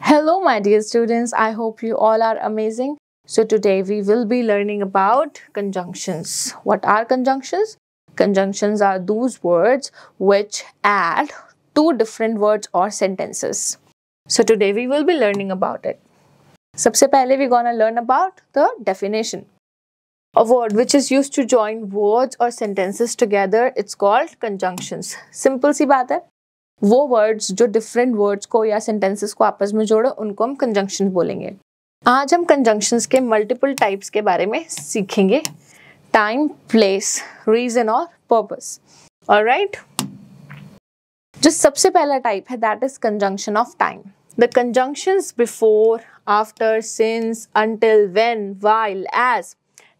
Hello, my dear students. I hope you all are amazing. So, today we will be learning about conjunctions. What are conjunctions? Conjunctions are those words which add two different words or sentences. So, today we will be learning about it. सबसे पहले we're gonna learn about the definition. A word which is used to join words or sentences together, it's called conjunctions. Simple सी बात है. वो words जो different words को या sentences को आपस में जोड़े उनको हम कंजंक्शन बोलेंगे. आज हम कंजंक्शंस के मल्टीपल टाइप्स के बारे में सीखेंगे. टाइम, प्लेस, रीजन और पर्पस. ऑलराइट, जो सबसे पहला टाइप है that is conjunction of time. The conjunctions before, after, since, until, when, while, as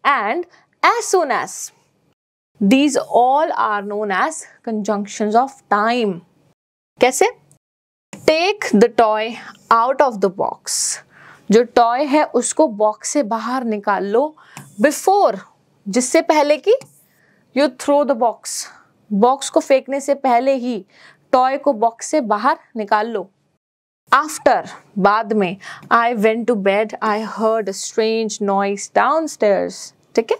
and as soon as. These all are known as conjunctions of time. कैसे? Take the toy out of the box. जो toy है उसको box से बाहर निकाल लो. Before, जिससे पहले कि you throw the box. Box को फेंकने से पहले ही टॉय को बॉक्स से बाहर निकाल लो. After, बाद में. I went to bed. I heard a strange noise downstairs. ठीक है?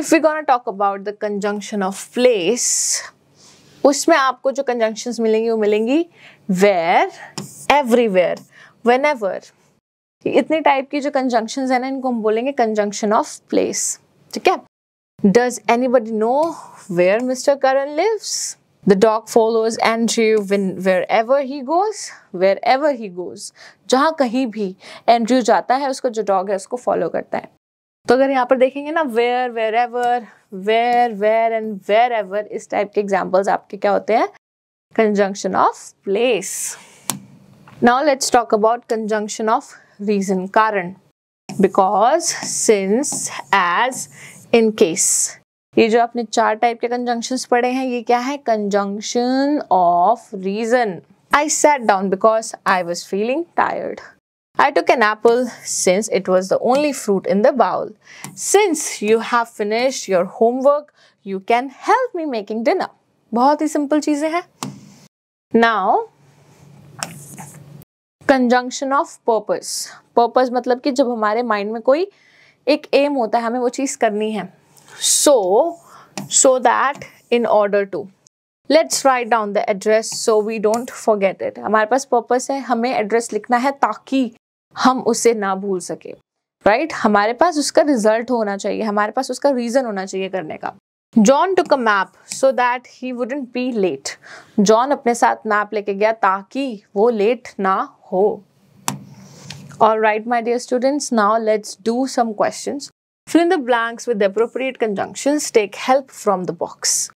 If we're gonna talk about the conjunction of place, उसमें आपको जो conjunctions मिलेंगी वो मिलेंगी where, everywhere, whenever. इतनी टाइप की जो conjunctions है ना इनको हम बोलेंगे conjunction of place. ठीक है? Does anybody know where Mr. Karan lives? The dog follows Andrew wherever he goes. Wherever he goes. जहाँ कहीं भी Andrew जाता है उसको जो dog है उसको follow करता है. तो अगर यहाँ पर देखेंगे ना where, wherever, where and wherever, इस टाइप के examples आपके क्या होते हैं? Conjunction of place. Now let's talk about conjunction of reason, कारण. Because, since, as, in case. ये जो आपने चार टाइप के कंजंक्शंस पढ़े हैं ये क्या है? Conjunction of reason. I sat down because I was feeling tired. I took an apple since it was the only fruit in the bowl. Since you have finished your homework, you can help me making dinner. बहुत ही simple चीजें हैं. Now, conjunction of purpose. Purpose मतलब कि जब हमारे mind में कोई एक एम होता है, हमें वो चीज करनी है. So that in order to, let's write down the address so we don't forget it. हमारे पास पर्पस है, हमें एड्रेस लिखना है ताकि हम उसे ना भूल सके. राइट? हमारे पास उसका रिजल्ट होना चाहिए, हमारे पास उसका रीजन होना चाहिए करने का. John took a map so that he wouldn't be late. John अपने साथ मैप लेके गया ताकि वो लेट ना हो. Alright, my dear students, now let's do some questions. Fill in the blanks with the appropriate conjunctions. Take help from the box.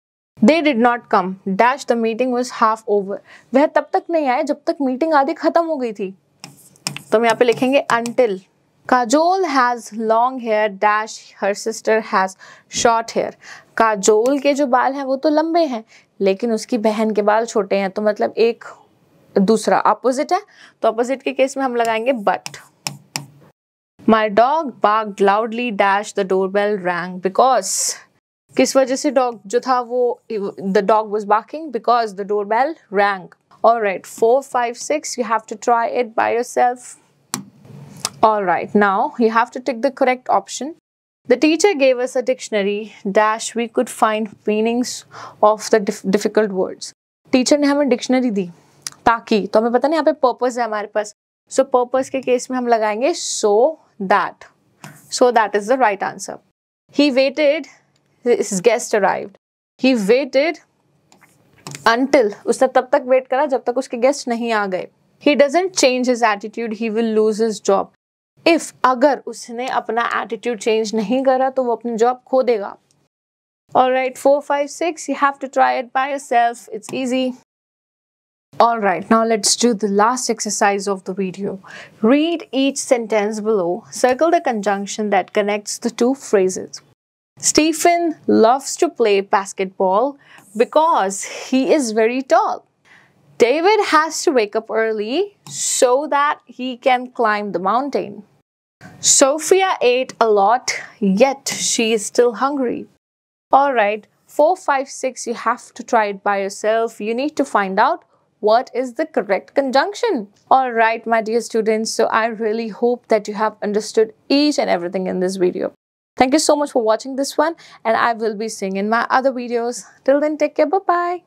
They did not come. Dash, the meeting was half over. वह तब तक नहीं आए जब तक meeting आधी खत्म हो गई थी. तो हम यहाँ पे लिखेंगे until. Kajol has long hair. Dash, her sister has short hair. Kajol के जो बाल हैं वो तो लंबे हैं लेकिन उसकी बहन के बाल छोटे हैं. तो मतलब एक दूसरा ऑपोजिट है. तो ऑपोजिट के केस में हम लगाएंगे but. My dog barked loudly. Dash, the doorbell rang because. किस वजह से डॉग जो था वो the dog was barking because the doorbell rang. Alright, 4, 5, 6. You have to try it by yourself. Alright, now you have to tick the correct option. The teacher gave us a dictionary. Dash, we could find meanings of the difficult words. Teacher ने हमें dictionary दी ताकि, तो हमें पता नहीं यहाँ पे purpose है हमारे पास. So purpose के केस में हम लगाएंगे so that. So that is the right answer. He waited. His guest arrived. He waited until. उसने तब तक वेट करा जब तक उसके गेस्ट नहीं आ गए. He doesn't change his attitude. He will lose his job. If अगर उसने अपना attitude change नहीं करा तो वो अपनी job खो देगा. Alright, 4, 5, 6. You have to try it by yourself. It's easy. Alright, now let's do the last exercise of the video. Read each sentence below. Circle the conjunction that connects the two phrases. Stephen loves to play basketball because he is very tall. David has to wake up early so that he can climb the mountain. Sophia ate a lot, yet she is still hungry. Alright, 4, 5, 6, you have to try it by yourself. You need to find out what is the correct conjunction. Alright, my dear students, so I really hope that you have understood each and everything in this video. Thank you so much for watching this one, and I will be seeing in my other videos. Till then, take care. Bye-bye.